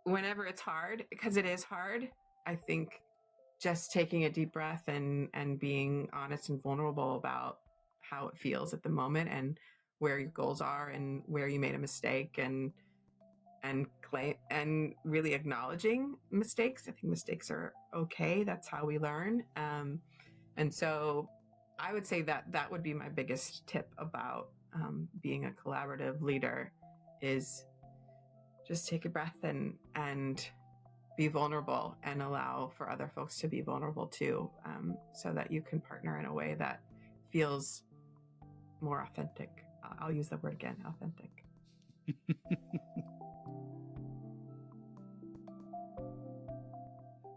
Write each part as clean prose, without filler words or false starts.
whenever it's hard, because it is hard, I think just taking a deep breath and being honest and vulnerable about how it feels at the moment and where your goals are and where you made a mistake and claim and really acknowledging mistakes. I think mistakes are okay. That's how we learn. And so I would say that that would be my biggest tip about being a collaborative leader is just take a breath and be vulnerable and allow for other folks to be vulnerable too, so that you can partner in a way that feels more authentic. I'll use the word again, authentic.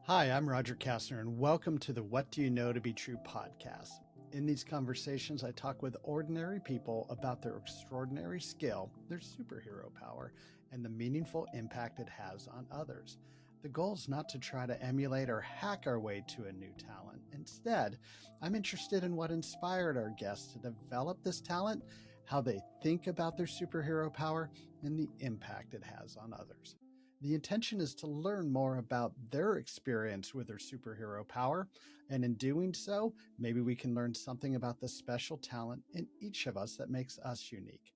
Hi, I'm Roger Kastner, and welcome to the What Do You Know to Be True podcast. In these conversations, I talk with ordinary people about their extraordinary skill, their superhero power, and the meaningful impact it has on others. The goal is not to try to emulate or hack our way to a new talent. Instead, I'm interested in what inspired our guests to develop this talent, how they think about their superhero power, and the impact it has on others. The intention is to learn more about their experience with their superhero power, and in doing so, maybe we can learn something about the special talent in each of us that makes us unique.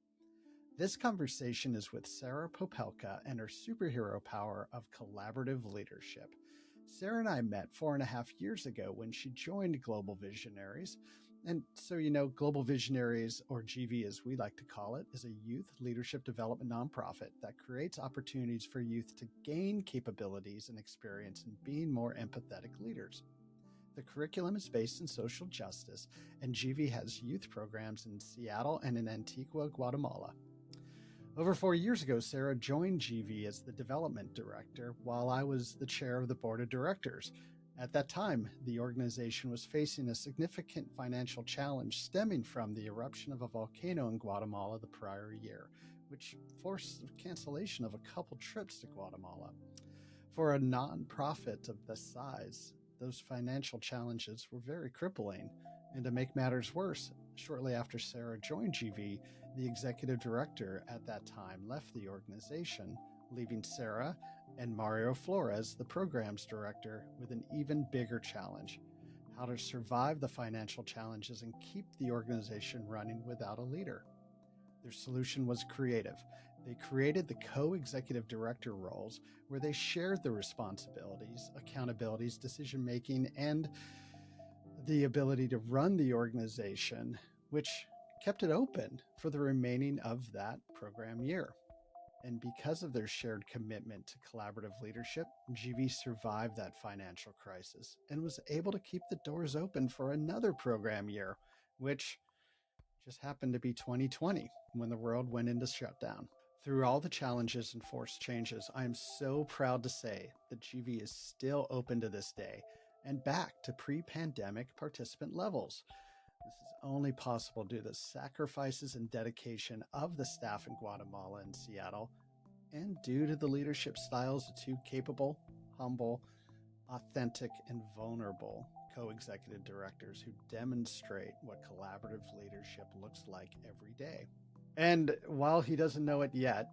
This conversation is with Sarah Popelka and her superhero power of collaborative leadership. Sarah and I met 4.5 years ago when she joined Global Visionaries. And so, Global Visionaries, or GV as we like to call it, is a youth leadership development nonprofit that creates opportunities for youth to gain capabilities and experience in being more empathetic leaders. The curriculum is based in social justice, and GV has youth programs in Seattle and in Antigua, Guatemala. Over 4 years ago, Sarah joined GV as the development director while I was the chair of the board of directors. At that time, the organization was facing a significant financial challenge stemming from the eruption of a volcano in Guatemala the prior year, which forced the cancellation of a couple trips to Guatemala. For a nonprofit of this size, those financial challenges were very crippling. And to make matters worse, shortly after Sarah joined GV, the executive director at that time left the organization, leaving Sarah and Mario Flores, the programs director, with an even bigger challenge: how to survive the financial challenges and keep the organization running without a leader. Their solution was creative. They created the co-executive director roles where they shared the responsibilities, accountabilities, decision-making, and the ability to run the organization, which kept it open for the remaining of that program year. And because of their shared commitment to collaborative leadership, GV survived that financial crisis and was able to keep the doors open for another program year, which just happened to be 2020 when the world went into shutdown. Through all the challenges and forced changes, I am so proud to say that GV is still open to this day and back to pre-pandemic participant levels. This is only possible due to the sacrifices and dedication of the staff in Guatemala and Seattle, and due to the leadership styles of two capable, humble, authentic, and vulnerable co-executive directors who demonstrate what collaborative leadership looks like every day. And while he doesn't know it yet,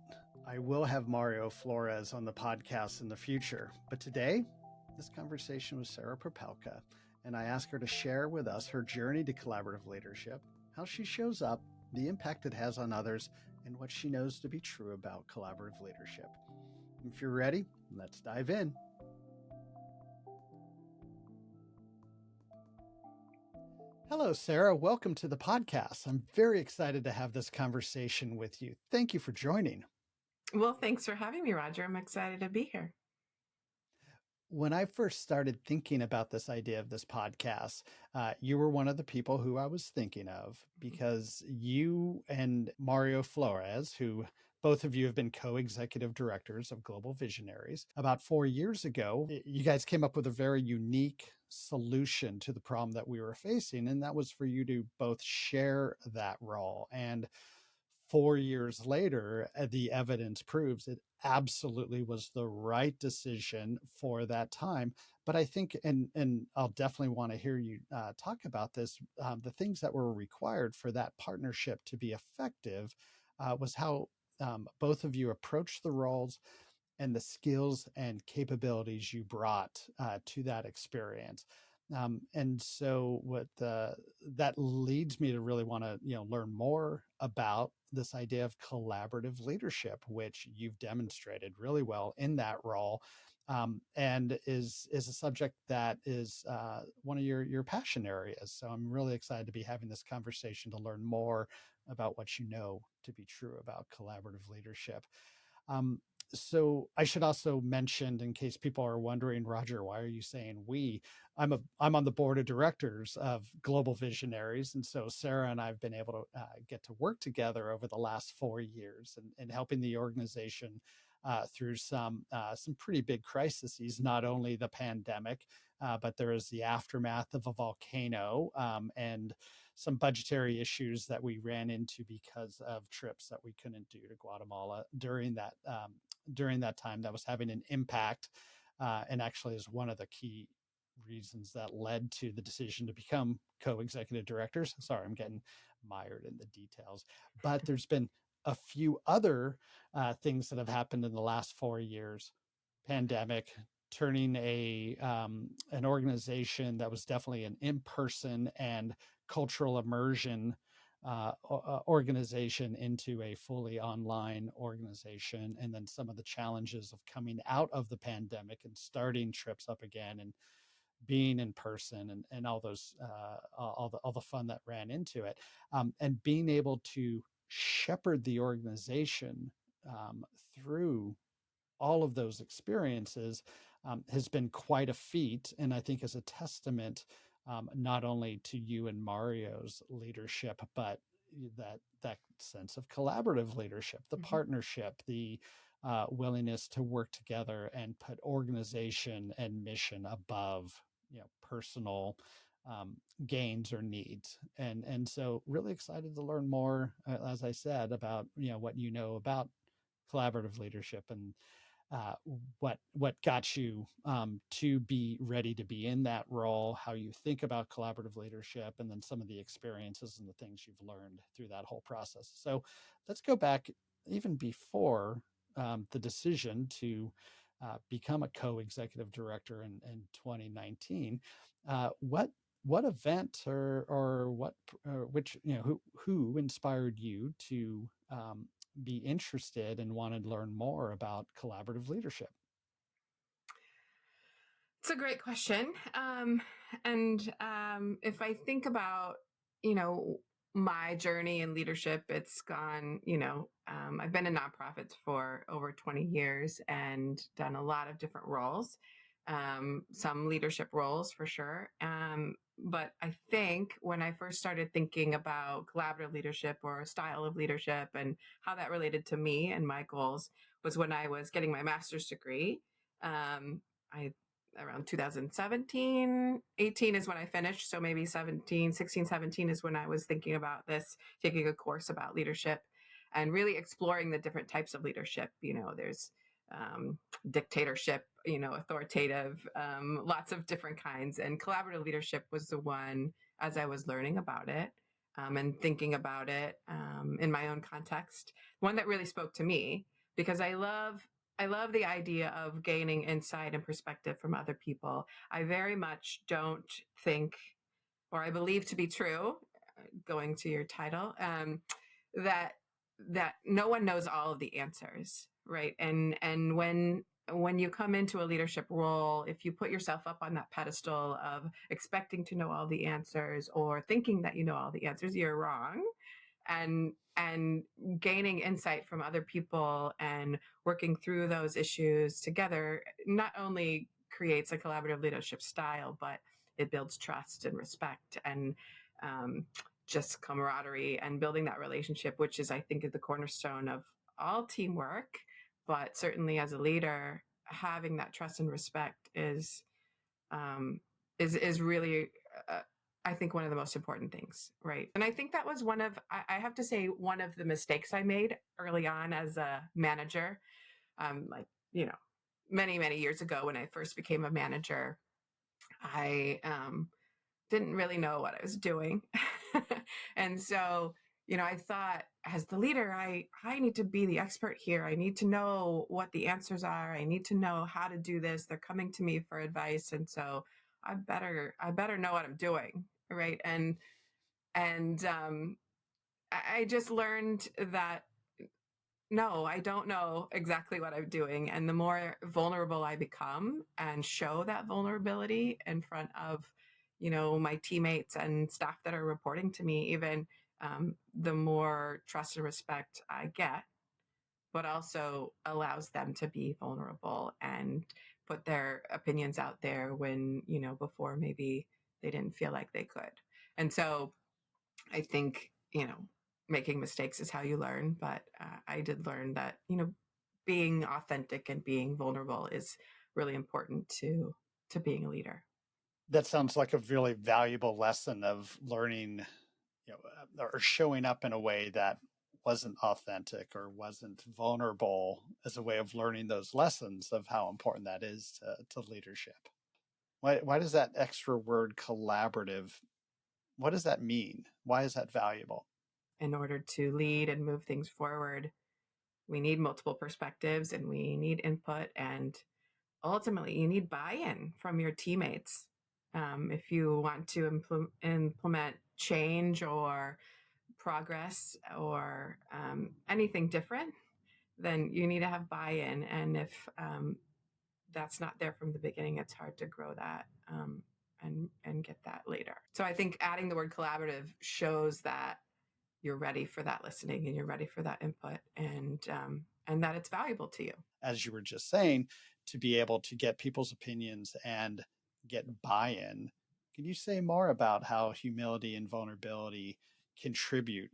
I will have Mario Flores on the podcast in the future. But today, this conversation with Sarah Popelka, and I ask her to share with us her journey to collaborative leadership, how she shows up, the impact it has on others, and what she knows to be true about collaborative leadership. If you're ready, let's dive in. Hello, Sarah. Welcome to the podcast. I'm very excited to have this conversation with you. Thank you for joining. Well, thanks for having me, Roger. I'm excited to be here. When I first started thinking about this idea of this podcast, you were one of the people who I was thinking of because you and Mario Flores, who both of you have been co-executive directors of Global Visionaries, about 4 years ago, you guys came up with a very unique solution to the problem that we were facing. And that was for you to both share that role. And 4 years later, the evidence proves it absolutely was the right decision for that time. But I think, and I'll definitely want to hear you talk about this, the things that were required for that partnership to be effective was how both of you approached the roles and the skills and capabilities you brought to that experience. And so that leads me to really want to learn more about this idea of collaborative leadership, which you've demonstrated really well in that role, and is a subject that is one of your passion areas. So I'm really excited to be having this conversation to learn more about what you know to be true about collaborative leadership. Um, so I should also mention, in case people are wondering, Roger, why are you saying we? I'm on the board of directors of Global Visionaries, and so Sarah and I have been able to get to work together over the last 4 years and helping the organization through some pretty big crises. Not only the pandemic, but there is the aftermath of a volcano and some budgetary issues that we ran into because of trips that we couldn't do to Guatemala during that time. That was having an impact, and actually is one of the key reasons that led to the decision to become co-executive directors. Sorry, I'm getting mired in the details, but there's been a few other things that have happened in the last 4 years. Pandemic, turning an organization that was definitely an in-person and cultural immersion organization into a fully online organization, and then some of the challenges of coming out of the pandemic and starting trips up again and being in person, and all those all the fun that ran into it, and being able to shepherd the organization through all of those experiences has been quite a feat, and I think is a testament not only to you and Mario's leadership, but that sense of collaborative leadership, the partnership, the willingness to work together and put organization and mission above personal gains or needs. And so really excited to learn more, as I said, about what you know about collaborative leadership, and what got you to be ready to be in that role, how you think about collaborative leadership, and then some of the experiences and the things you've learned through that whole process. So let's go back even before the decision to become a co-executive director in 2019. What event or what which who inspired you to be interested and want to learn more about collaborative leadership? It's a great question. And if I think about, you know, my journey in leadership, it's gone, I've been in nonprofits for over 20 years and done a lot of different roles, some leadership roles for sure. But I think when I first started thinking about collaborative leadership or a style of leadership and how that related to me and my goals was when I was getting my master's degree. I around 2017, 18 is when I finished. So maybe 17, 16, 17 is when I was thinking about this, taking a course about leadership and really exploring the different types of leadership. There's dictatorship, authoritative, lots of different kinds. And collaborative leadership was the one, as I was learning about it and thinking about it in my own context, one that really spoke to me because I love the idea of gaining insight and perspective from other people. I very much don't think, or I believe to be true, going to your title, that no one knows all of the answers, right? And when you come into a leadership role, if you put yourself up on that pedestal of expecting to know all the answers or thinking that you know all the answers, you're wrong. And gaining insight from other people and working through those issues together not only creates a collaborative leadership style, but it builds trust and respect and just camaraderie and building that relationship, which is, I think, is the cornerstone of all teamwork. But certainly as a leader, having that trust and respect um, is really I think one of the most important things, right? And I think that was I have to say, one of the mistakes I made early on as a manager, like, many, many years ago when I first became a manager, I didn't really know what I was doing. And so, I thought as the leader, I need to be the expert here. I need to know what the answers are. I need to know how to do this. They're coming to me for advice, and so I better know what I'm doing, right? And I just learned that no, I don't know exactly what I'm doing. And the more vulnerable I become and show that vulnerability in front of, my teammates and staff that are reporting to me, even the more trust and respect I get, but also allows them to be vulnerable and put their opinions out there when, before maybe they didn't feel like they could. And so I think, making mistakes is how you learn. But I did learn that, being authentic and being vulnerable is really important to being a leader. That sounds like a really valuable lesson of learning, or showing up in a way that wasn't authentic or wasn't vulnerable as a way of learning those lessons of how important that is to leadership. Why does that extra word collaborative, what does that mean? Why is that valuable? In order to lead and move things forward, we need multiple perspectives and we need input. And ultimately, you need buy in from your teammates. If you want to implement change or progress or anything different, then you need to have buy-in. And if that's not there from the beginning, it's hard to grow that and get that later. So I think adding the word collaborative shows that you're ready for that listening and you're ready for that input, and that it's valuable to you. As you were just saying, to be able to get people's opinions and get buy-in. Can you say more about how humility and vulnerability contribute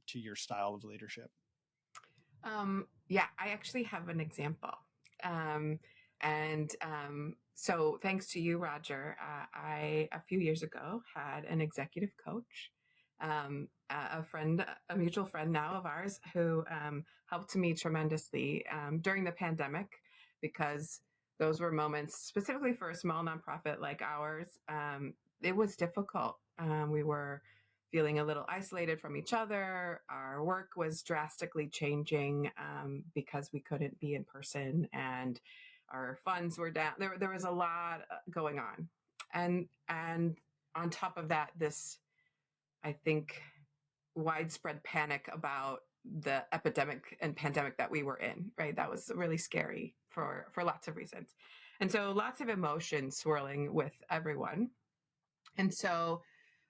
to your style of leadership? Yeah, I actually have an example. Um, so thanks to you, Roger, I, a few years ago, had an executive coach, a friend, a mutual friend now of ours, who helped me tremendously during the pandemic, because those were moments specifically for a small nonprofit like ours. It was difficult. We were feeling a little isolated from each other. Our work was drastically changing because we couldn't be in person, and our funds were down. There was a lot going on, and on top of that, this, I think, widespread panic about the epidemic and pandemic that we were in. Right, that was really scary for lots of reasons, and so lots of emotions swirling with everyone. And so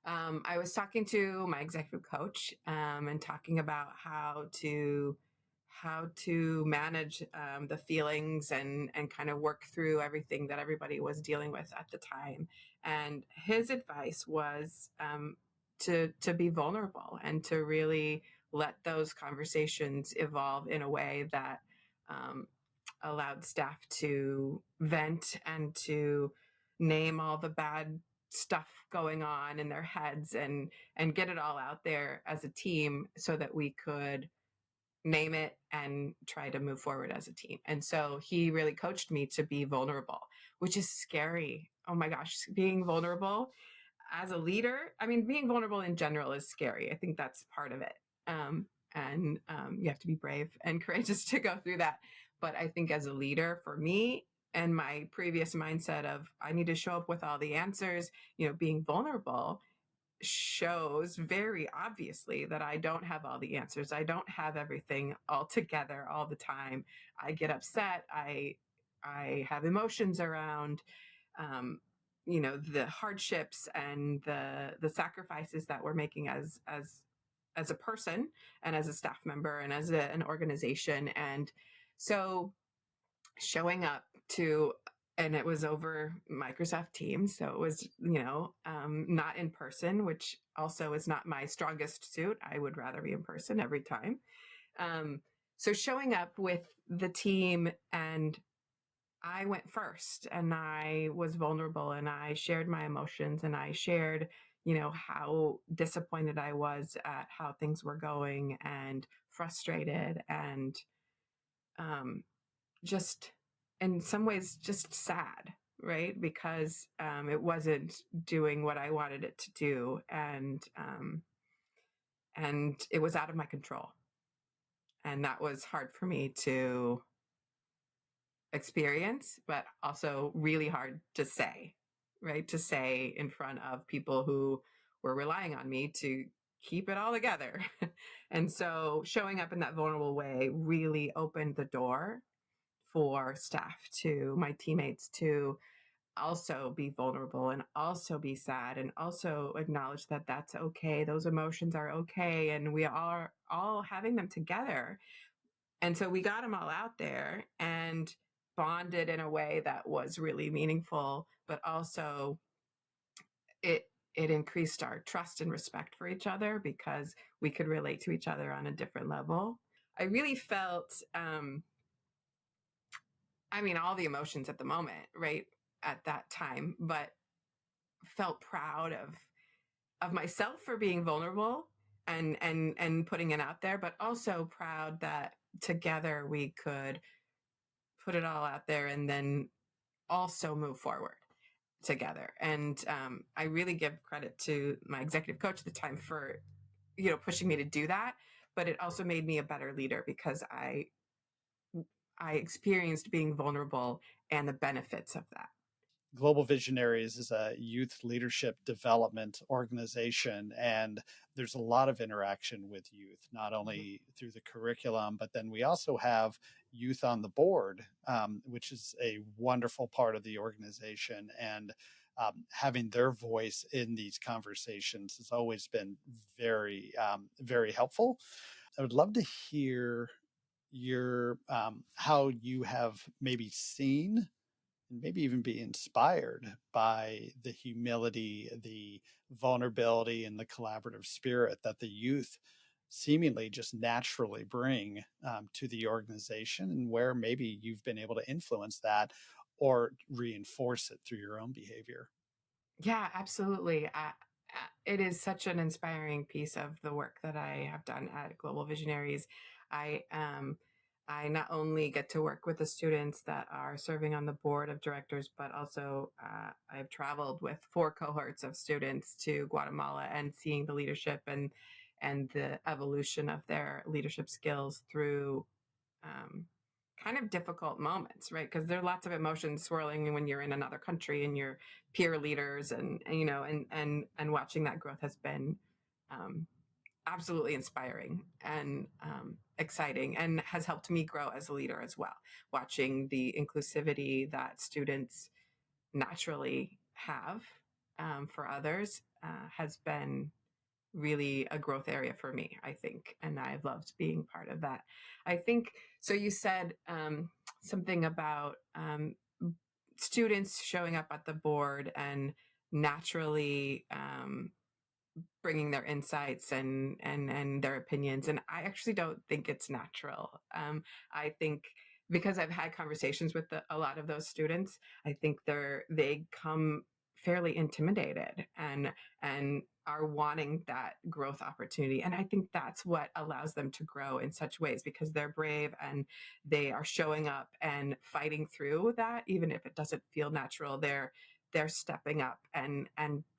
I was talking to my executive coach and talking about how to manage the feelings and kind of work through everything that everybody was dealing with at the time. And his advice was to be vulnerable and to really let those conversations evolve in a way that um, allowed staff to vent and to name all the bad stuff going on in their heads and get it all out there as a team so that we could name it and try to move forward as a team. And so he really coached me to be vulnerable, which is scary. Oh my gosh, being vulnerable as a leader. I mean, being vulnerable in general is scary. I think that's part of it. And you have to be brave and courageous to go through that. But I think as a leader, for me, and my previous mindset of I need to show up with all the answers, being vulnerable shows very obviously that I don't have all the answers. I don't have everything all together all the time. I get upset. I have emotions around um, the hardships and the sacrifices that we're making as a person and as a staff member and as an organization. And so showing up to, and it was over Microsoft Teams, so it was not in person, which also is not my strongest suit. I would rather be in person every time. um, so showing up with the team, and I went first and I was vulnerable and I shared my emotions and I shared, how disappointed I was at how things were going and frustrated and um, just in some ways just sad, right? Because it wasn't doing what I wanted it to do. and it was out of my control. And that was hard for me to experience, but also really hard to say, right? To say in front of people who were relying on me to keep it all together. And so showing up in that vulnerable way really opened the door for staff, to my teammates, to also be vulnerable and also be sad and also acknowledge that that's okay. Those emotions are okay. And we are all having them together. And so we got them all out there and bonded in a way that was really meaningful, but also it it increased our trust and respect for each other because we could relate to each other on a different level. I really felt all the emotions at the moment, right? At that time, but felt proud of myself for being vulnerable and putting it out there, but also proud that together we could put it all out there and then also move forward together. And I really give credit to my executive coach at the time for, pushing me to do that. But it also made me a better leader because I experienced being vulnerable and the benefits of that. Global Visionaries is a youth leadership development organization, and there's a lot of interaction with youth, not only through the curriculum, but then we also have youth on the board, which is a wonderful part of the organization. And having their voice in these conversations has always been very, very helpful. I would love to hear your how you have maybe seen and maybe even be inspired by the humility, the vulnerability, and the collaborative spirit that the youth seemingly just naturally bring to the organization, and where maybe you've been able to influence that or reinforce it through your own behavior. Yeah, absolutely. It is such an inspiring piece of the work that I have done at Global Visionaries. I I not only get to work with the students that are serving on the board of directors, but also I've traveled with 4 cohorts of students to Guatemala and seeing the leadership and the evolution of their leadership skills through um, kind of difficult moments, right? Because there are lots of emotions swirling when you're in another country and your peer leaders, and and watching that growth has been um, absolutely inspiring and exciting, and has helped me grow as a leader as well. Watching the inclusivity that students naturally have for others has been really a growth area for me, I think. And I've loved being part of that. I think so. You said something about students showing up at the board and naturally bringing their insights and their opinions. And I actually don't think it's natural. I think because I've had conversations with a lot of those students, I think they come fairly intimidated and are wanting that growth opportunity. And I think that's what allows them to grow in such ways, because they're brave and they are showing up and fighting through that, even if it doesn't feel natural. They're stepping up and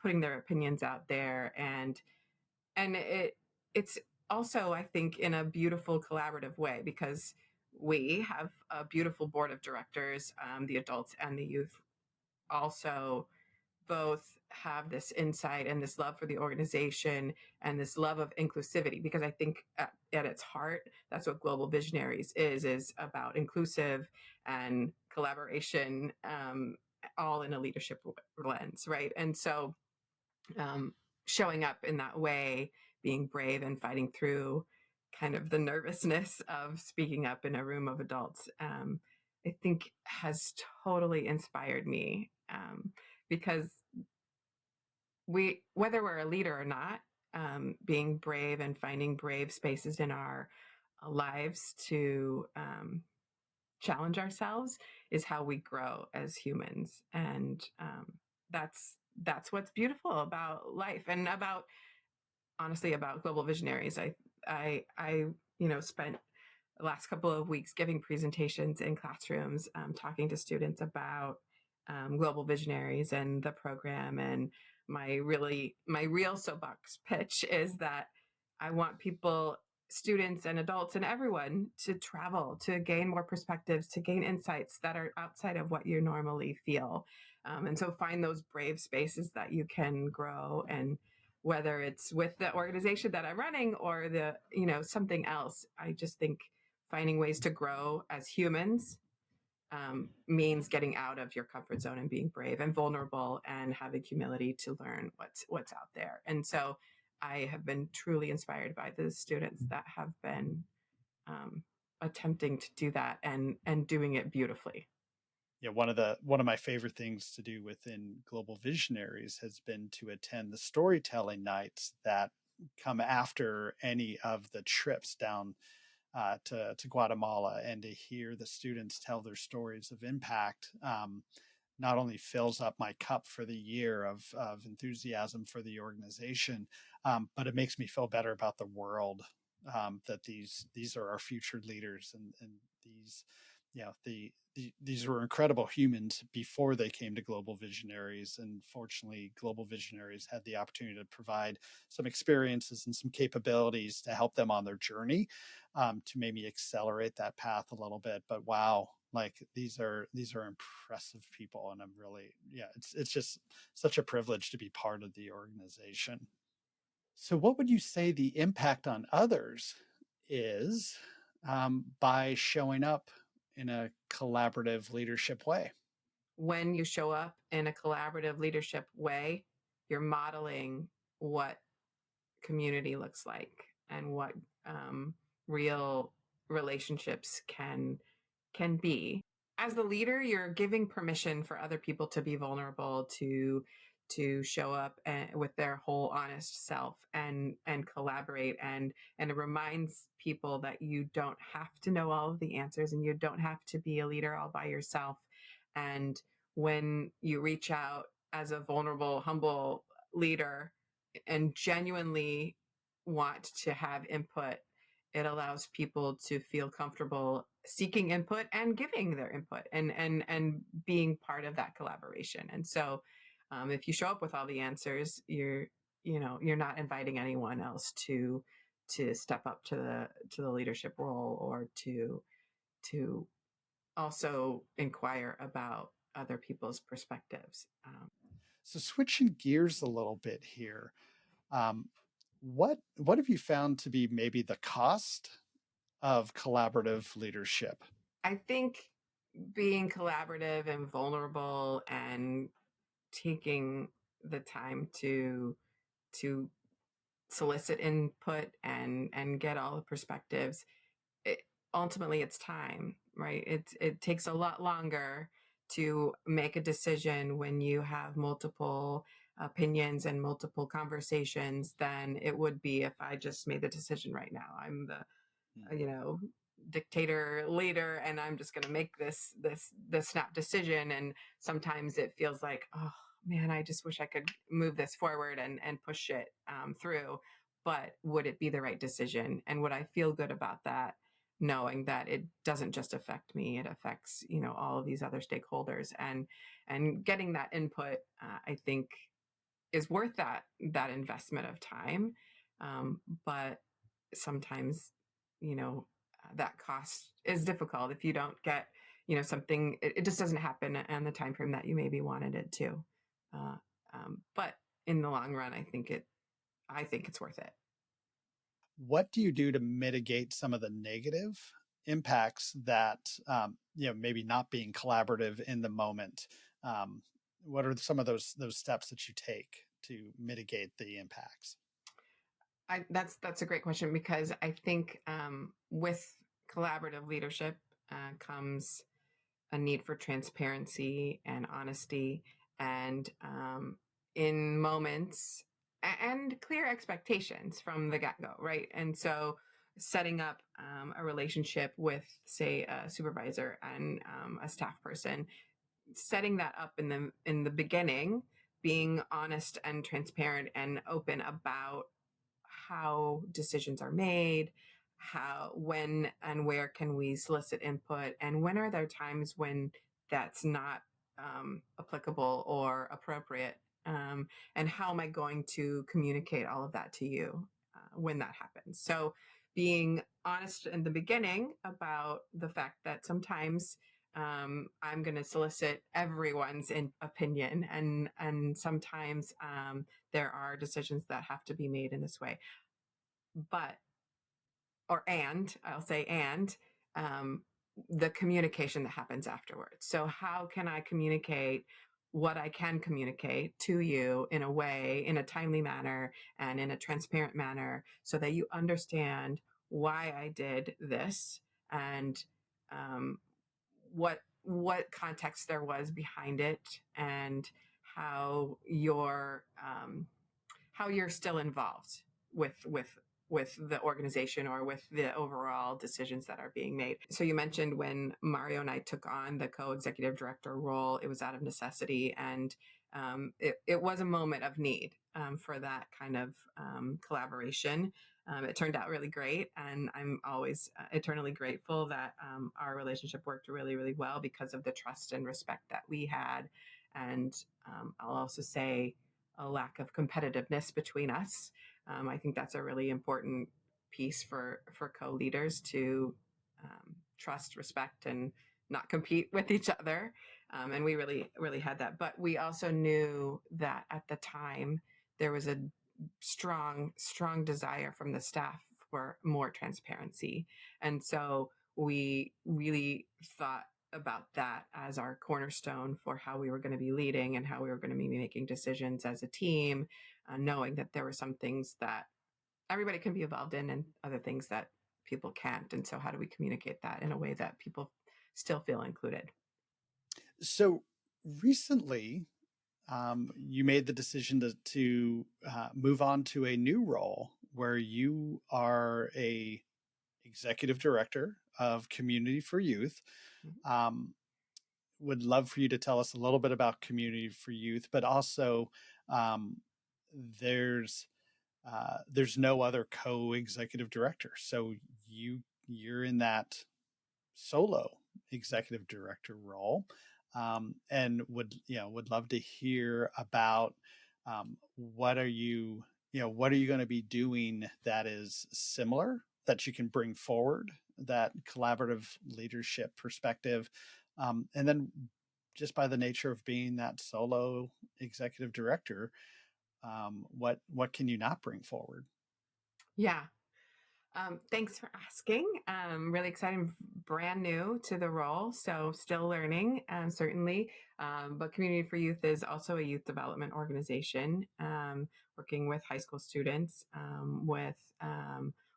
putting their opinions out there, and it's also, I think, in a beautiful collaborative way, because we have a beautiful board of directors. The adults and the youth also both have this insight and this love for the organization and this love of inclusivity, because I think at its heart, that's what Global Visionaries is about: inclusive and collaboration, all in a leadership lens, right? And so um, showing up in that way, being brave and fighting through kind of the nervousness of speaking up in a room of adults, I think has totally inspired me, because whether we're a leader or not, being brave and finding brave spaces in our lives to challenge ourselves is how we grow as humans. And that's what's beautiful about life, and about, honestly, about Global Visionaries. I spent the last couple of weeks giving presentations in classrooms, talking to students about Global Visionaries and the program. And my real soapbox pitch is that I want people, students and adults and everyone, to travel, to gain more perspectives, to gain insights that are outside of what you normally feel. And so find those brave spaces that you can grow, and whether it's with the organization that I'm running or something else, I just think finding ways to grow as humans means getting out of your comfort zone and being brave and vulnerable and having humility to learn what's out there. And so I have been truly inspired by the students that have been um, attempting to do that and doing it beautifully. Yeah, one of my favorite things to do within Global Visionaries has been to attend the storytelling nights that come after any of the trips down to Guatemala, and to hear the students tell their stories of impact not only fills up my cup for the year of enthusiasm for the organization, but it makes me feel better about the world. That these are our future leaders, and these, these were incredible humans before they came to Global Visionaries. And fortunately, Global Visionaries had the opportunity to provide some experiences and some capabilities to help them on their journey, to maybe accelerate that path a little bit. But wow, like these are impressive people, and I'm really, yeah, it's just such a privilege to be part of the organization. So, what would you say the impact on others is, by showing up in a collaborative leadership way? When you show up in a collaborative leadership way, you're modeling what community looks like and what real relationships can be. As the leader, you're giving permission for other people to be vulnerable, to show up with their whole honest self and collaborate, and it reminds people that you don't have to know all of the answers, and you don't have to be a leader all by yourself. And when you reach out as a vulnerable, humble leader and genuinely want to have input, it allows people to feel comfortable seeking input and giving their input and being part of that collaboration. And so if you show up with all the answers, you're not inviting anyone else to step up to the leadership role, or to also inquire about other people's perspectives. So, switching gears a little bit here, um, what have you found to be maybe the cost of collaborative leadership? I think being collaborative and vulnerable and taking the time to solicit input and get all the perspectives, it, ultimately it's time, right? It takes a lot longer to make a decision when you have multiple opinions and multiple conversations than it would be if I just made the decision right now. I'm the Hmm. you know dictator leader, and I'm just going to make this snap decision. And sometimes it feels like, oh man, I just wish I could move this forward and push it through. But would it be the right decision, and would I feel good about that, knowing that it doesn't just affect me, it affects all of these other stakeholders? And getting that input, I think, is worth that investment of time. But sometimes, that cost is difficult if you don't get, something. It just doesn't happen in the time frame that you maybe wanted it to. Uh, but in the long run, I think it's worth it. What do you do to mitigate some of the negative impacts that, maybe not being collaborative in the moment? Um, what are some of those steps that you take to mitigate the impacts? That's a great question, because I think with collaborative leadership comes a need for transparency and honesty, and in moments, and clear expectations from the get go, right? And so setting up a relationship with, say, a supervisor and a staff person, setting that up in the beginning, being honest and transparent and open about how decisions are made, how, when, and where can we solicit input, and when are there times when that's not applicable or appropriate, and how am I going to communicate all of that to you? when that happens. So being honest in the beginning about the fact that sometimes I'm going to solicit everyone's opinion, and sometimes there are decisions that have to be made in this way. But I'll say um, the communication that happens afterwards. So how can I communicate what I can communicate to you in a way, in a timely manner and in a transparent manner, so that you understand why I did this, and um, what context there was behind it, and how you're still involved with the organization or with the overall decisions that are being made. So you mentioned when Mario and I took on the co-executive director role, it was out of necessity, and it was a moment of need for that kind of collaboration. It turned out really great, and I'm always eternally grateful that our relationship worked really, really well because of the trust and respect that we had. And I'll also say a lack of competitiveness between us. I think that's a really important piece for co-leaders to trust, respect, and not compete with each other. And we really, really had that. But we also knew that at the time there was a strong, strong desire from the staff for more transparency. And so we really thought about that as our cornerstone for how we were going to be leading and how we were going to be making decisions as a team, knowing that there were some things that everybody can be involved in and other things that people can't. And so how do we communicate that in a way that people still feel included? So recently, you made the decision to move on to a new role where you are a executive director of Community for Youth. Um, would love for you to tell us a little bit about Community for Youth, but also um, there's there's no other co-executive director, so you're in that solo executive director role, and would love to hear about what are you what are you going to be doing that is similar that you can bring forward that collaborative leadership perspective, and then just by the nature of being that solo executive director, what can you not bring forward? Yeah. Thanks for asking. Really excited, brand new to the role, so still learning, certainly. But Community for Youth is also a youth development organization, working with high school students with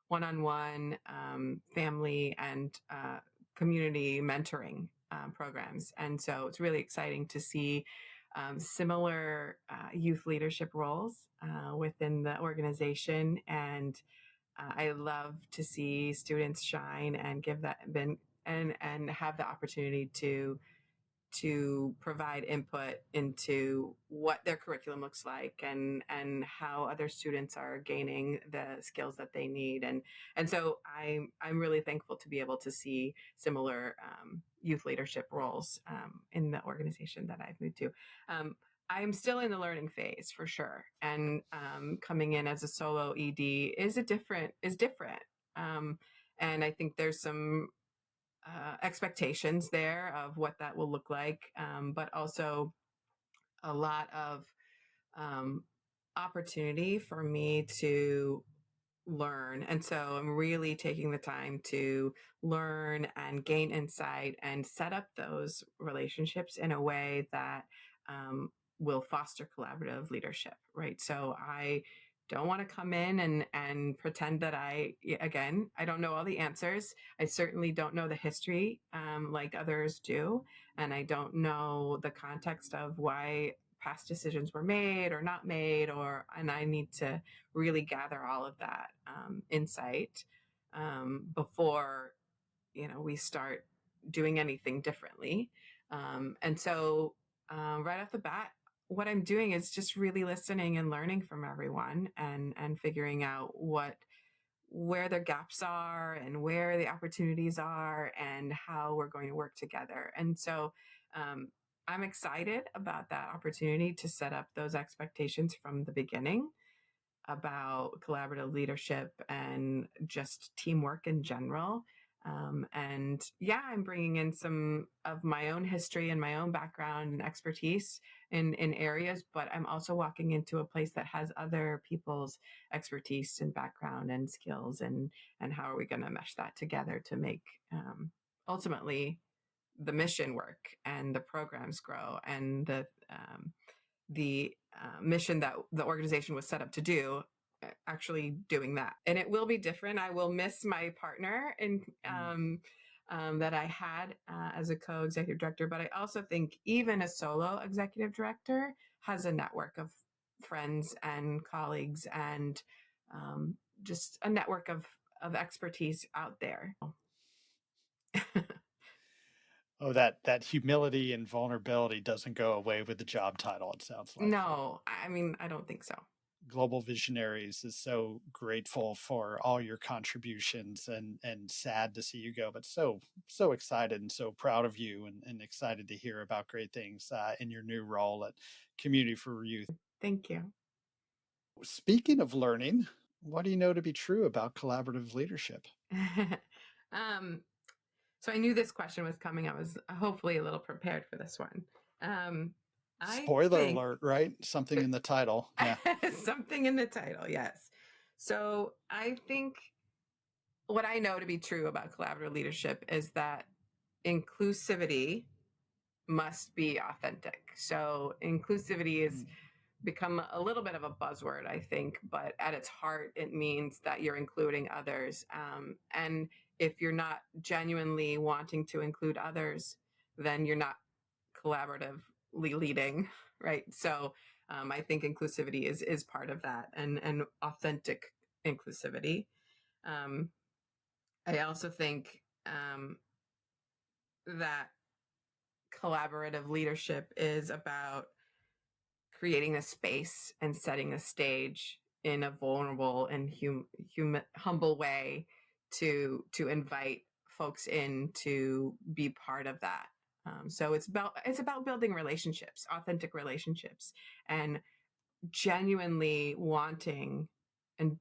one-on-one family and community mentoring programs. And so it's really exciting to see similar youth leadership roles within the organization. And I love to see students shine and give that and have the opportunity to provide input into what their curriculum looks like, and how other students are gaining the skills that they need. And so I'm really thankful to be able to see similar youth leadership roles in the organization that I've moved to. I'm still in the learning phase for sure, and coming in as a solo ED is different. Um, and I think there's some expectations there of what that will look like, but also a lot of um, opportunity for me to learn. And so I'm really taking the time to learn and gain insight and set up those relationships in a way that um, will foster collaborative leadership, right? So I don't want to come in and pretend that I don't know all the answers. I certainly don't know the history like others do. And I don't know the context of why past decisions were made or not made, and I need to really gather all of that insight before we start doing anything differently. And so right off the bat, what I'm doing is just really listening and learning from everyone, and figuring out where the gaps are and where the opportunities are and how we're going to work together. And so um, I'm excited about that opportunity to set up those expectations from the beginning. about collaborative leadership and just teamwork in general. And yeah, I'm bringing in some of my own history and my own background and expertise in areas, but I'm also walking into a place that has other people's expertise and background and skills, and how are we going to mesh that together to make ultimately the mission work and the programs grow and the mission that the organization was set up to do, actually doing that. And it will be different. I will miss my partner in that I had as a co-executive director, but I also think even a solo executive director has a network of friends and colleagues and just a network of expertise out there. Oh, that humility and vulnerability doesn't go away with the job title, it sounds like. No, I mean, I don't think so. Global Visionaries is so grateful for all your contributions and sad to see you go, but so excited and so proud of you and excited to hear about great things in your new role at Community for Youth. Thank you. Speaking of learning, what do you know to be true about collaborative leadership? So I knew this question was coming. I was hopefully a little prepared for this one. I Spoiler think alert, right? Something in the title. Yeah. something in the title, yes. So I think what I know to be true about collaborative leadership is that inclusivity must be authentic. So inclusivity is become a little bit of a buzzword, I think, but at its heart, it means that you're including others. And if you're not genuinely wanting to include others, then you're not collaboratively leading, right? So I think inclusivity is part of that, and authentic inclusivity. Um, I also think that collaborative leadership is about creating a space and setting a stage in a vulnerable and humble way to invite folks in to be part of that. So it's about building relationships, authentic relationships, and genuinely wanting and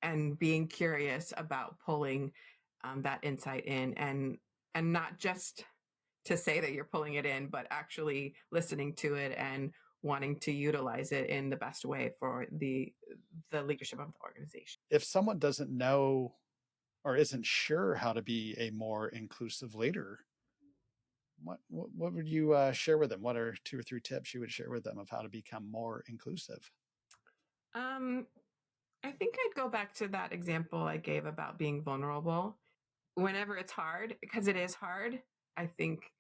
and being curious about pulling that insight in, and not just to say that you're pulling it in, but actually listening to it and wanting to utilize it in the best way for the leadership of the organization. If someone doesn't know or isn't sure how to be a more inclusive leader, what would you share with them? What are 2 or 3 tips you would share with them of how to become more inclusive? Um, I think I'd go back to that example I gave about being vulnerable. Whenever it's hard, because it is hard, I think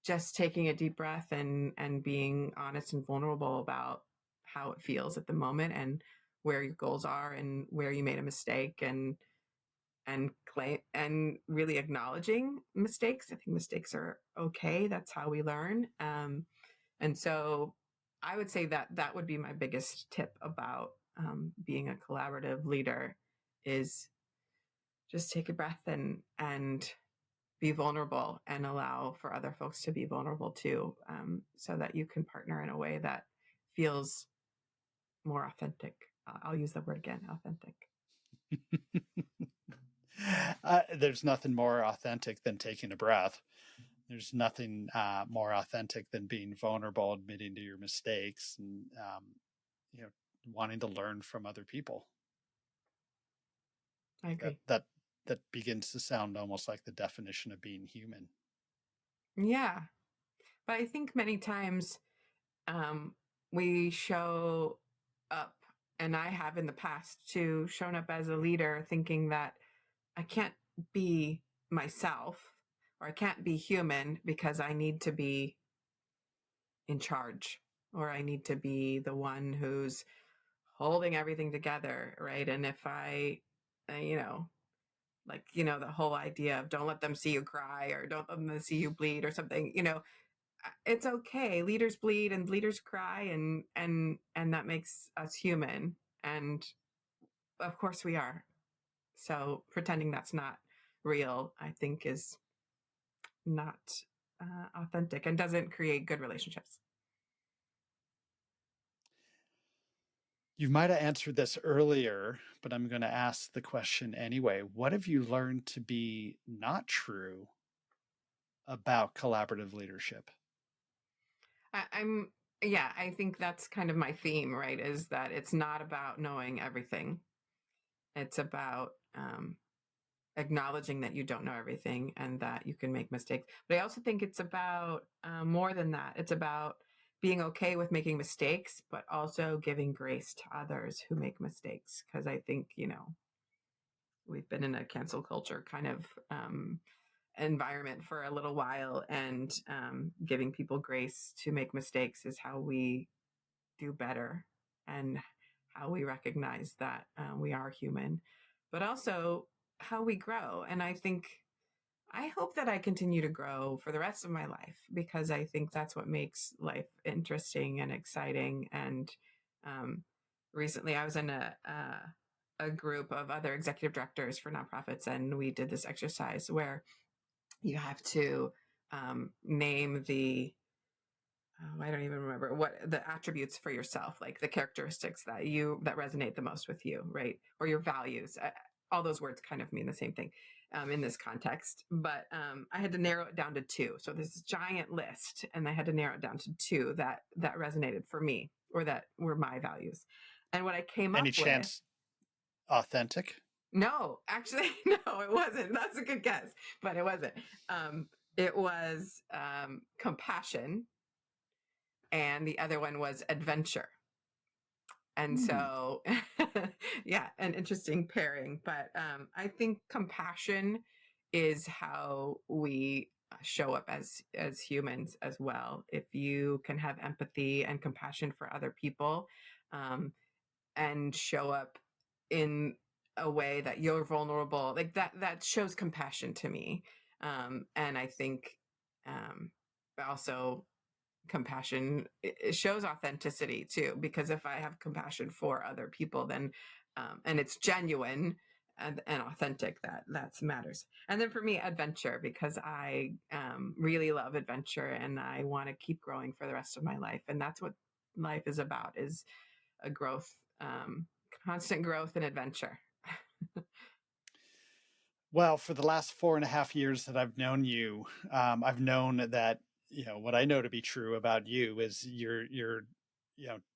just taking a deep breath and being honest and vulnerable about how it feels at the moment and where your goals are and where you made a mistake, and claim and really acknowledging mistakes. I think mistakes are okay. That's how we learn. And so I would say that that would be my biggest tip about being a collaborative leader is just take a breath and be vulnerable and allow for other folks to be vulnerable too, so that you can partner in a way that feels more authentic. I'll use the word again, authentic. There's nothing more authentic than taking a breath. There's nothing more authentic than being vulnerable, admitting to your mistakes, and you know, wanting to learn from other people. I That agree. that that begins to sound almost like the definition of being human. Yeah. But I think many times um, we show up, and I have in the past too, shown up as a leader thinking that I can't be myself or I can't be human because I need to be in charge or I need to be the one who's holding everything together, right? And if I, you know, like, the whole idea of don't let them see you cry or don't let them see you bleed or something, it's okay. Leaders bleed and leaders cry, and that makes us human. And of course we are. So pretending that's not real, I think, is not authentic and doesn't create good relationships. You might have answered this earlier, but I'm going to ask the question anyway. What have you learned to be not true about collaborative leadership? I'm yeah, I think that's kind of my theme, right? Is that it's not about knowing everything. It's about acknowledging that you don't know everything and that you can make mistakes. But I also think it's about more than that. It's about being okay with making mistakes, but also giving grace to others who make mistakes. Because I think, we've been in a cancel culture kind of environment for a little while, and giving people grace to make mistakes is how we do better, and how we recognize that we are human, but also how we grow. And I hope that I continue to grow for the rest of my life, because I think that's what makes life interesting and exciting. And um, recently, I was in a group of other executive directors for nonprofits, and we did this exercise where you have to name the I don't even remember what the attributes for yourself, like the characteristics that resonate the most with you, right? Or your values. All those words kind of mean the same thing in this context. But I had to narrow it down to two. So this giant list, and I had to narrow it down to two that resonated for me, or that were my values. And what I came Any up with, chance authentic? no, actually, no, it wasn't. That's a good guess, but it wasn't. It was compassion, and the other one was adventure. And Hmm. so, yeah, an interesting pairing. But I think compassion is how we show up as humans as well. If you can have empathy and compassion for other people, um, and show up in a way that you're vulnerable, like that shows compassion to me. And I think also compassion, it shows authenticity too, because if I have compassion for other people, then and it's genuine and authentic, that matters. And then for me, adventure, because I really love adventure, and I want to keep growing for the rest of my life. And that's what life is about, is a growth, constant growth and adventure. Well, for the last 4.5 years that I've known you, I've known that, what I know to be true about you is you're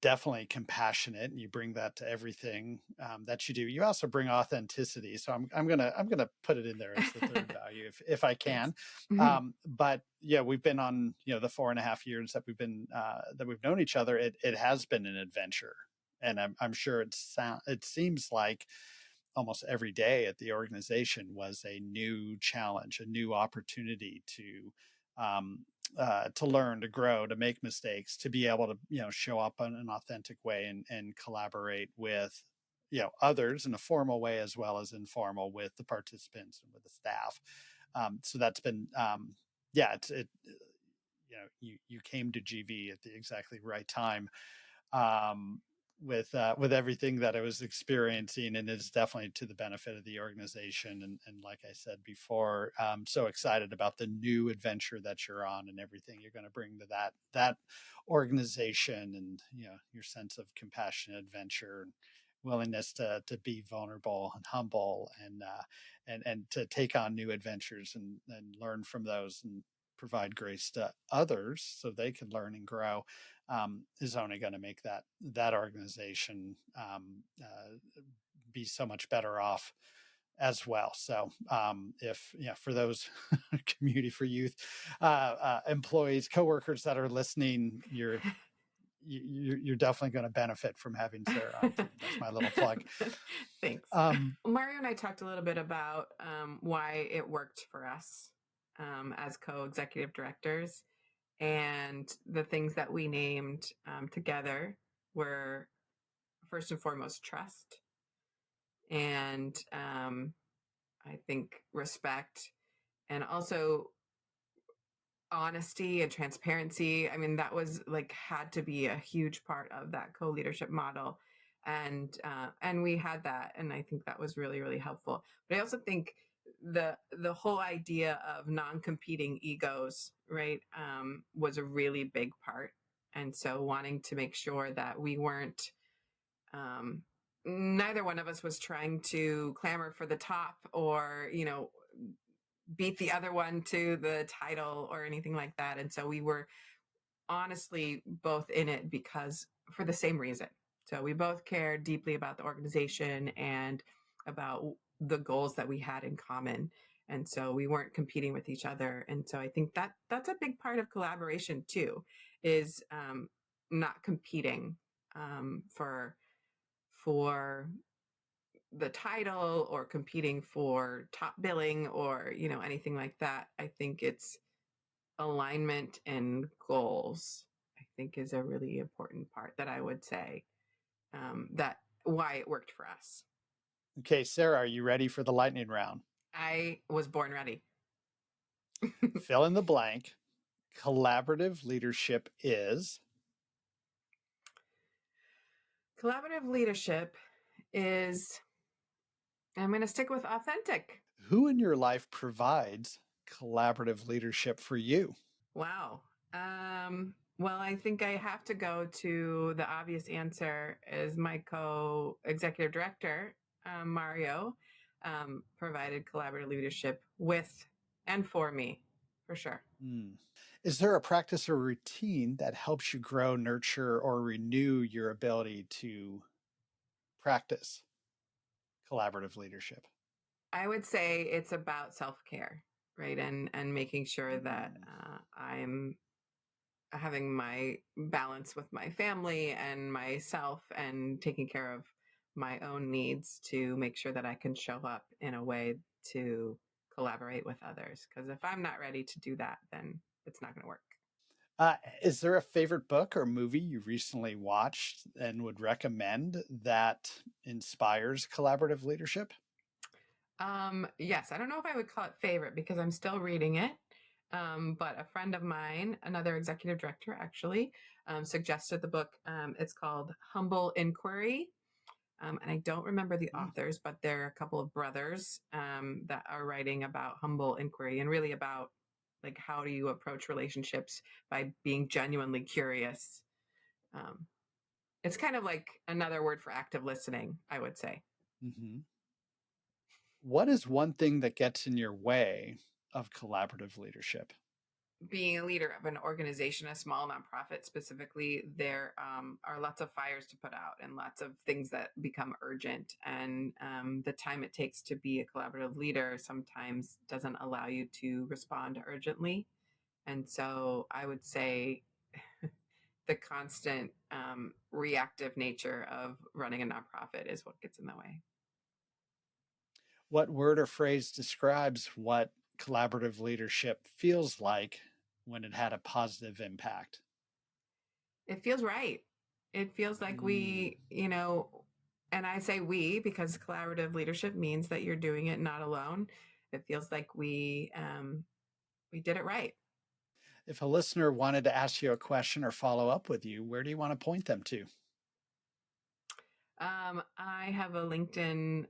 definitely compassionate, and you bring that to everything that you do. You also bring authenticity, so I'm gonna put it in there as the third value if I Thanks. can. But yeah, we've been on the 4.5 years that we've known each other. It has been an adventure, and I'm sure it seems like almost every day at the organization was a new challenge, a new opportunity to learn, to grow, to make mistakes, to be able to show up in an authentic way and collaborate with others in a formal way as well as informal with the participants and with the staff. So that's been yeah, it you came to GV at the exactly right time, um, with everything that I was experiencing, and it's definitely to the benefit of the organization. And like I said before, I'm so excited about the new adventure that you're on and everything you're going to bring to that organization, and your sense of compassion, adventure, and willingness to be vulnerable and humble, and to take on new adventures and learn from those and provide grace to others so they can learn and grow, is only going to make that organization be so much better off as well. So if for those community for youth employees, coworkers that are listening, you're definitely going to benefit from having Sarah on too. That's my little plug. Thanks. Um, Mario and I talked a little bit about why it worked for us as co-executive directors, and the things that we named together were, first and foremost, trust, and I think respect, and also honesty and transparency. I mean, that was like had to be a huge part of that co-leadership model. And we had that, and I think that was really, really helpful. But I also think the whole idea of non-competing egos, right, was a really big part. And so wanting to make sure that we weren't Neither one of us was trying to clamor for the top or, beat the other one to the title or anything like that. And so we were honestly both in it because for the same reason. So we both cared deeply about the organization and about the goals that we had in common. And so we weren't competing with each other. And so I think that that's a big part of collaboration too, is not competing for the title or competing for top billing or anything like that. I think it's alignment and goals, I think, is a really important part that I would say that why it worked for us. Okay, Sarah, are you ready for the lightning round? I was born ready. Fill in the blank. Collaborative leadership is. Collaborative leadership is, I'm going to stick with authentic. Who in your life provides collaborative leadership for you? Wow. Well, I think I have to go to the obvious answer is my co-executive director, Mario, provided collaborative leadership with and for me, for sure. Is there a practice or routine that helps you grow, nurture, or renew your ability to practice collaborative leadership? I would say it's about self-care, right? And making sure that I'm having my balance with my family and myself and taking care of my own needs to make sure that I can show up in a way to collaborate with others. Because if I'm not ready to do that, then it's not going to work. Is there a favorite book or movie you recently watched and would recommend that inspires collaborative leadership? Yes, I don't know if I would call it favorite because I'm still reading it. But a friend of mine, another executive director actually, suggested the book. It's called Humble Inquiry. And I don't remember the authors, but there are a couple of brothers that are writing about humble inquiry and really about like how do you approach relationships by being genuinely curious. Um, it's kind of like another word for active listening, I would say. Mm-hmm. What is one thing that gets in your way of collaborative leadership? Being a leader of an organization, a small nonprofit specifically, there are lots of fires to put out and lots of things that become urgent. And the time it takes to be a collaborative leader sometimes doesn't allow you to respond urgently. And so I would say the constant reactive nature of running a nonprofit is what gets in the way. What word or phrase describes what collaborative leadership feels like when it had a positive impact? It feels right. It feels like Mm. and I say we because collaborative leadership means that you're doing it not alone. It feels like we did it right. If a listener wanted to ask you a question or follow up with you, where do you want to point them to? I have a LinkedIn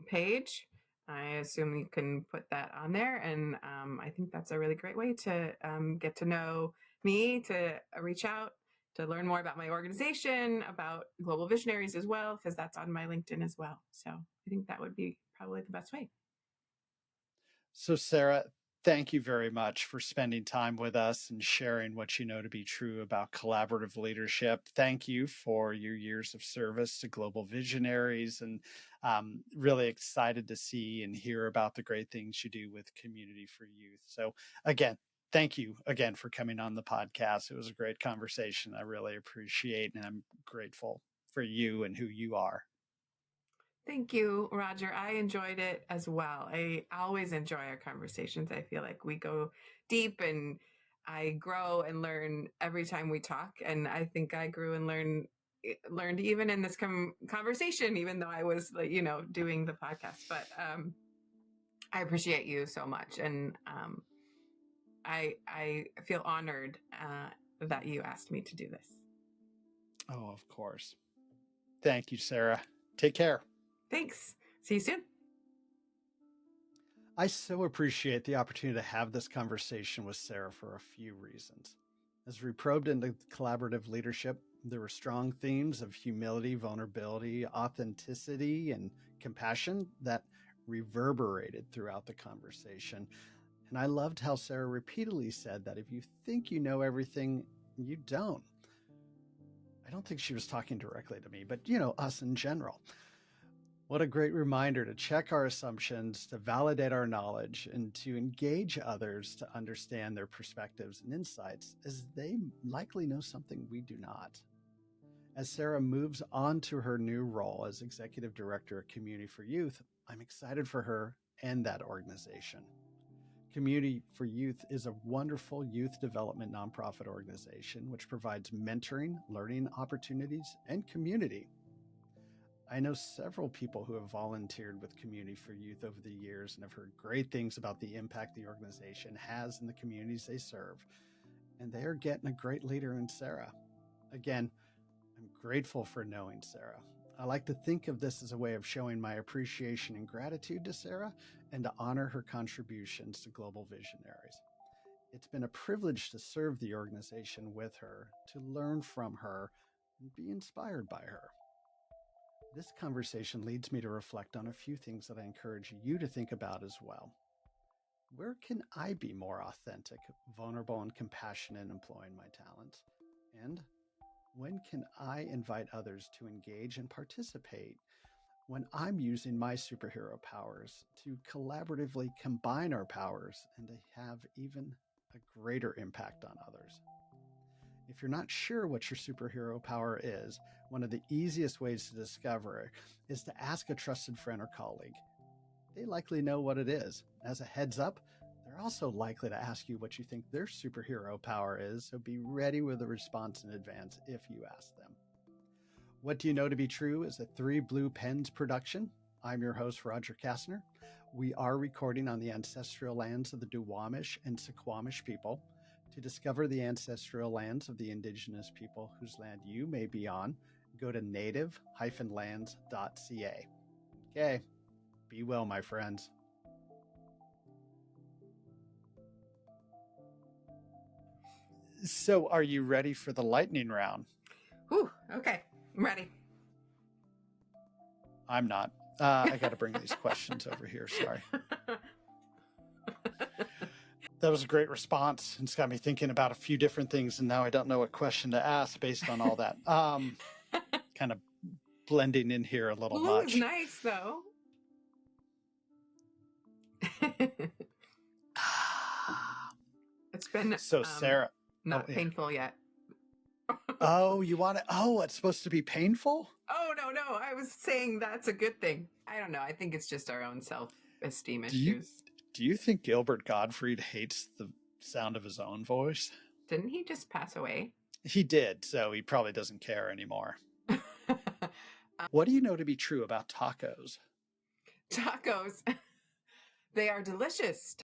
page. I assume you can put that on there, and I think that's a really great way to get to know me, to reach out, to learn more about my organization, about Global Visionaries as well, because that's on my LinkedIn as well. So I think that would be probably the best way. So, Sarah, thank you very much for spending time with us and sharing what you know to be true about collaborative leadership. Thank you for your years of service to Global Visionaries, and really excited to see and hear about the great things you do with Community for Youth. So, again, thank you again for coming on the podcast. It was a great conversation. I really appreciate, and I'm grateful for you and who you are. Thank you, Roger. I enjoyed it as well. I always enjoy our conversations. I feel like we go deep and I grow and learn every time we talk. And I think I grew and learned even in this conversation, even though I was like, doing the podcast. But I appreciate you so much. And I feel honored that you asked me to do this. Oh, of course. Thank you, Sarah. Take care. Thanks. See you soon. I so appreciate the opportunity to have this conversation with Sarah for a few reasons. As we probed into collaborative leadership, There were strong themes of humility, vulnerability, authenticity, and compassion that reverberated throughout the conversation. And I loved how Sarah repeatedly said that if you think you know everything, you don't. I don't think she was talking directly to me, but us in general. What a great reminder to check our assumptions, to validate our knowledge, and to engage others to understand their perspectives and insights, as they likely know something we do not. As Sarah moves on to her new role as Executive Director at Community for Youth, I'm excited for her and that organization. Community for Youth is a wonderful youth development nonprofit organization which provides mentoring, learning opportunities, and community. I know several people who have volunteered with Community for Youth over the years and have heard great things about the impact the organization has in the communities they serve. And they are getting a great leader in Sarah. Again, I'm grateful for knowing Sarah. I like to think of this as a way of showing my appreciation and gratitude to Sarah and to honor her contributions to global visionaries. It's been a privilege to serve the organization with her, to learn from her, and be inspired by her. This conversation leads me to reflect on a few things that I encourage you to think about as well. Where can I be more authentic, vulnerable, and compassionate in employing my talents? And when can I invite others to engage and participate when I'm using my superhero powers to collaboratively combine our powers and to have even a greater impact on others? If you're not sure what your superhero power is, one of the easiest ways to discover it is to ask a trusted friend or colleague. They likely know what it is. As a heads up, they're also likely to ask you what you think their superhero power is, so be ready with a response in advance if you ask them. What Do You Know to Be True is a Three Blue Pens production. I'm your host, Roger Kastner. We are recording on the ancestral lands of the Duwamish and Suquamish people. To discover the ancestral lands of the indigenous people whose land you may be on, go to native-lands.ca. Okay, be well, my friends. So, are you ready for the lightning round? Ooh, okay. I'm ready. I'm not. I got to bring these questions over here. Sorry. That was a great response. It's got me thinking about a few different things, and now I don't know what question to ask based on all that. Kind of blending in here a little Blue much. is nice, though. It's been So, Sarah, not painful yet. Oh, you want it? Oh, it's supposed to be painful? Oh, no. I was saying that's a good thing. I don't know. I think it's just our own self-esteem issues. Do you think Gilbert Gottfried hates the sound of his own voice? Didn't he just pass away? He did, so he probably doesn't care anymore. What do you know to be true about tacos? Tacos. They are delicious.